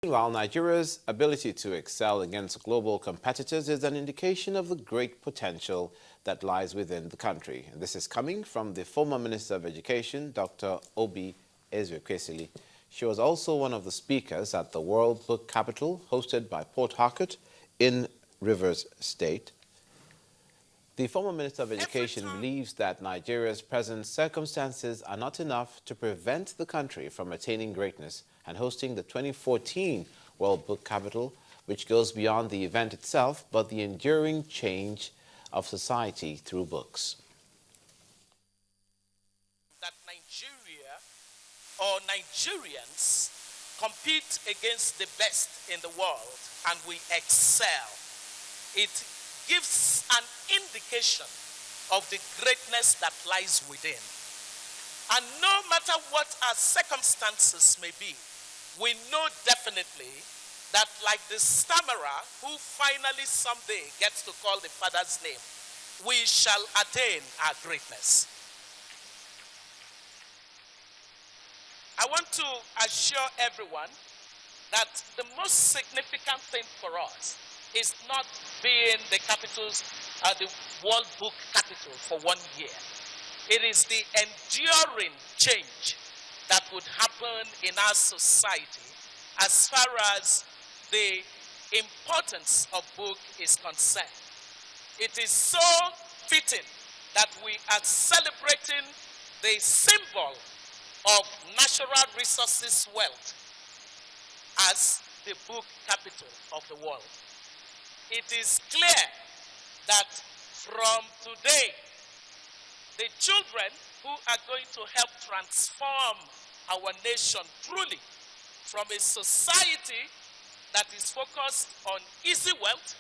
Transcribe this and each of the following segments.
Meanwhile, Nigeria's ability to excel against global competitors is an indication of the great potential that lies within the country. And this is coming from the former Minister of Education, Dr. Obi Ezekwesili. She was also one of the speakers at the World Book Capital hosted by Port Harcourt in Rivers State. The former Minister of Education believes that Nigeria's present circumstances are not enough to prevent the country from attaining greatness and hosting the 2014 World Book Capital, which goes beyond the event itself, but the enduring change of society through books. That Nigeria or Nigerians compete against the best in the world and we excel. It gives an indication of the greatness that lies within. And no matter what our circumstances may be, we know definitely that like the stammerer who finally someday gets to call the Father's name, we shall attain our greatness. I want to assure everyone that the most significant thing for us is not being the the World Book Capital for 1 year. It is the enduring change that would happen in our society as far as the importance of book is concerned. It is so fitting that we are celebrating the symbol of natural resources wealth as the book capital of the world. It is clear that from today, the children who are going to help transform our nation truly from a society that is focused on easy wealth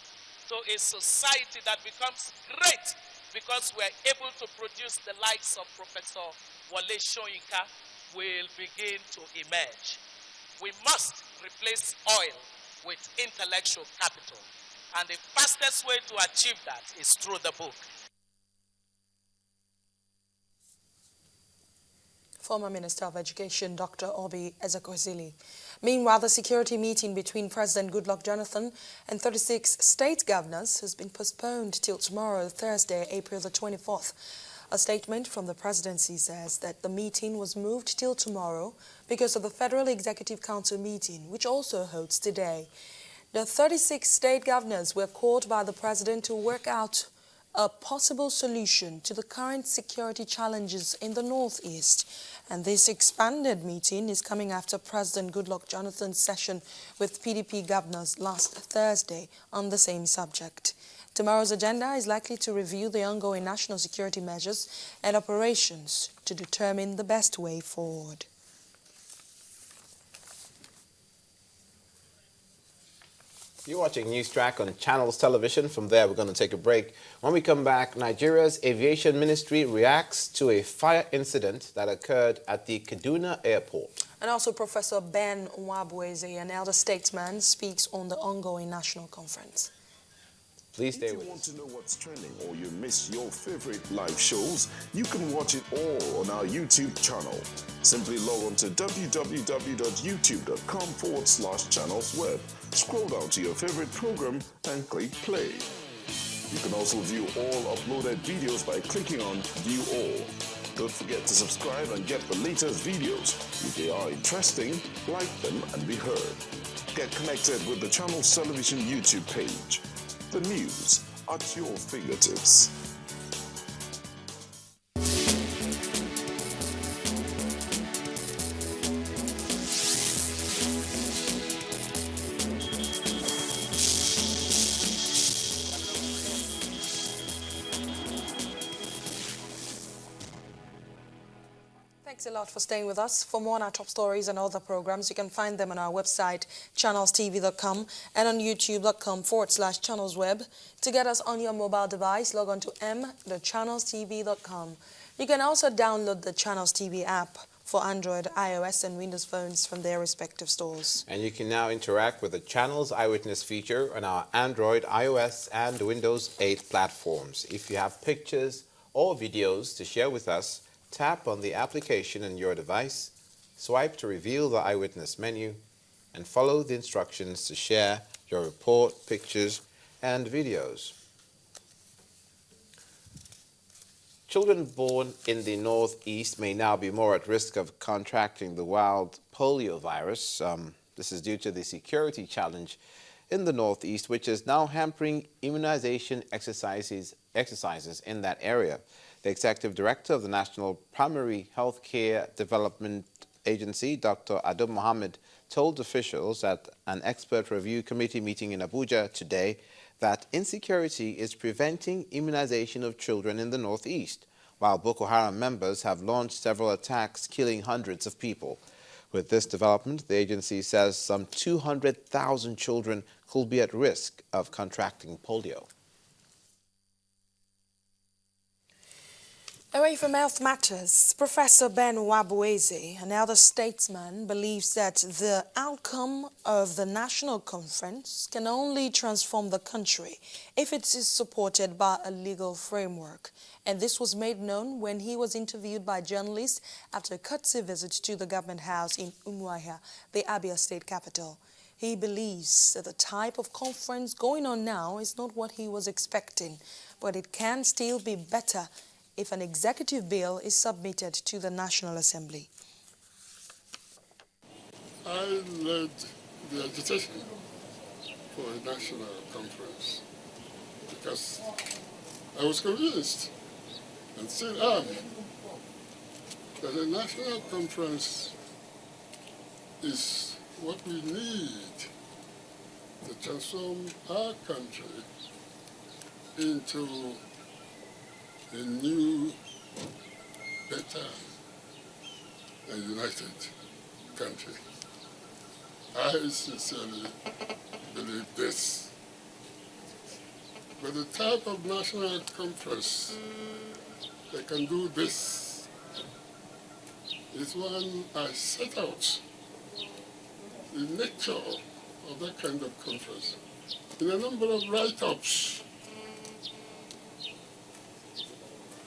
to a society that becomes great because we're able to produce the likes of Professor Wale Soyinka will begin to emerge. We must replace oil with intellectual capital. And the fastest way to achieve that is through the book. Former Minister of Education, Dr. Obi Ezekwesili. Meanwhile, the security meeting between President Goodluck Jonathan and 36 state governors has been postponed till tomorrow, Thursday, April the 24th. A statement from the presidency says that the meeting was moved till tomorrow because of the Federal Executive Council meeting, which also holds today. The 36 state governors were called by the president to work out a possible solution to the current security challenges in the Northeast. And this expanded meeting is coming after President Goodluck Jonathan's session with PDP governors last Thursday on the same subject. Tomorrow's agenda is likely to review the ongoing national security measures and operations to determine the best way forward. You're watching News Track on Channels Television. From there, we're going to take a break. When we come back, Nigeria's Aviation Ministry reacts to a fire incident that occurred at the Kaduna Airport. And also Professor Ben Nwabweze, an elder statesman, speaks on the ongoing national conference. Please stay with us. If you want to know what's trending or you miss your favorite live shows, you can watch it all on our YouTube channel. Simply log on to www.youtube.com/channelsweb. Scroll down to your favorite program and click play. You can also view all uploaded videos by clicking on View All. Don't forget to subscribe and get the latest videos. If they are interesting, like them and be heard. Get connected with the Channels Television YouTube page. The news at your fingertips. Thanks a lot for staying with us. For more on our top stories and other programs, you can find them on our website, channelstv.com, and on youtube.com/channelsweb. To get us on your mobile device, log on to m.channelstv.com. You can also download the Channels TV app for Android, iOS, and Windows phones from their respective stores. And you can now interact with the Channels Eyewitness feature on our Android, iOS, and Windows 8 platforms. If you have pictures or videos to share with us, tap on the application on your device, swipe to reveal the Eyewitness menu, and follow the instructions to share your report, pictures, and videos. Children born in the Northeast may now be more at risk of contracting the wild polio virus. This is due to the security challenge in the Northeast, which is now hampering immunization exercises in that area. The Executive Director of the National Primary Healthcare Development Agency, Dr. Adom Mohammed, told officials at an expert review committee meeting in Abuja today that insecurity is preventing immunization of children in the Northeast, while Boko Haram members have launched several attacks, killing hundreds of people. With this development, the agency says some 200,000 children could be at risk of contracting polio. Away from health matters, Professor Ben Wabueze, an elder statesman, believes that the outcome of the national conference can only transform the country if it is supported by a legal framework. And this was made known when he was interviewed by journalists after a courtesy visit to the government house in Umuahia, the Abia state capital. He believes that the type of conference going on now is not what he was expecting, but it can still be better if an executive bill is submitted to the National Assembly. I led the agitation for a national conference because I was convinced, and still am, that a national conference is what we need to transform our country into a new, better, and united country. I sincerely believe this. But the type of national conference that can do this is one I set out the nature of that kind of conference in a number of write-ups.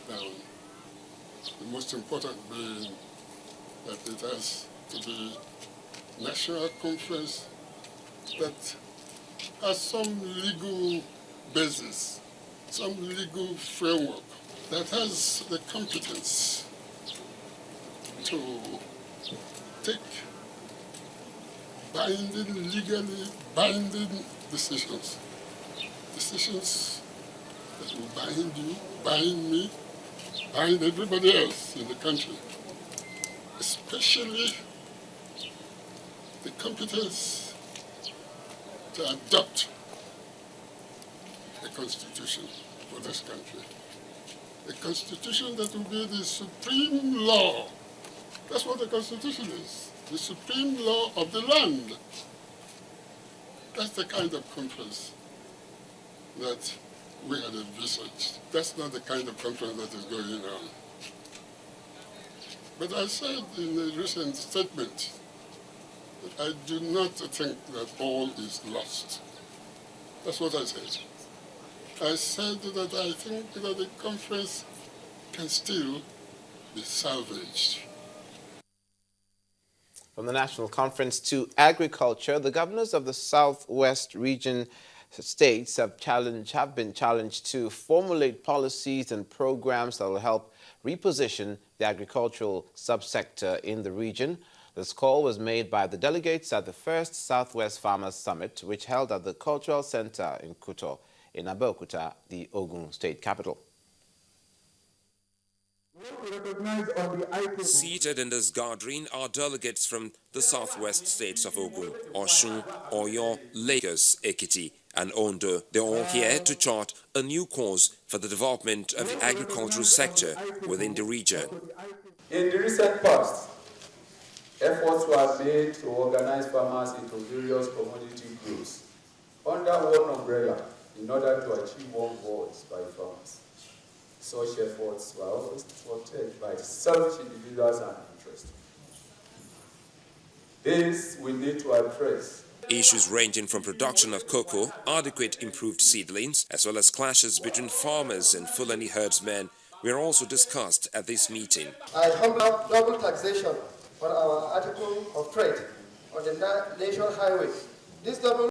Now, the most important being that it has to be a national conference that has some legal basis, some legal framework, that has the competence to take legally binding decisions that will bind you, bind me, bind everybody else in the country, especially the competence to adopt a constitution for this country. A constitution that will be the supreme law. That's what the constitution is, the supreme law of the land. That's the kind of conference that we had envisaged. That's not the kind of conference that is going on. But I said in a recent statement that I do not think that all is lost. That's what I said. I said that I think that the conference can still be salvaged. From the National Conference to Agriculture, the governors of the Southwest region states have been challenged to formulate policies and programs that will help reposition the agricultural subsector in the region. This call was made by the delegates at the first Southwest Farmers Summit, which held at the Cultural Center in Kuto, in Abeokuta, the Ogun state capital. Seated in this gathering are delegates from the southwest states of Ogun, Osun, Oyo, Lagos, Ekiti, and Ondo. They're all here to chart a new course for the development of the agricultural sector within the region. In the recent past, efforts were made to organize farmers into various commodity groups under one umbrella in order to achieve one voice by farmers. Such efforts were always thwarted by selfish individuals and interests. This we need to address. Issues ranging from production of cocoa, adequate improved seedlings, as well as clashes between farmers and Fulani herdsmen were also discussed at this meeting. I humble double taxation on our article of trade on the national highway. This double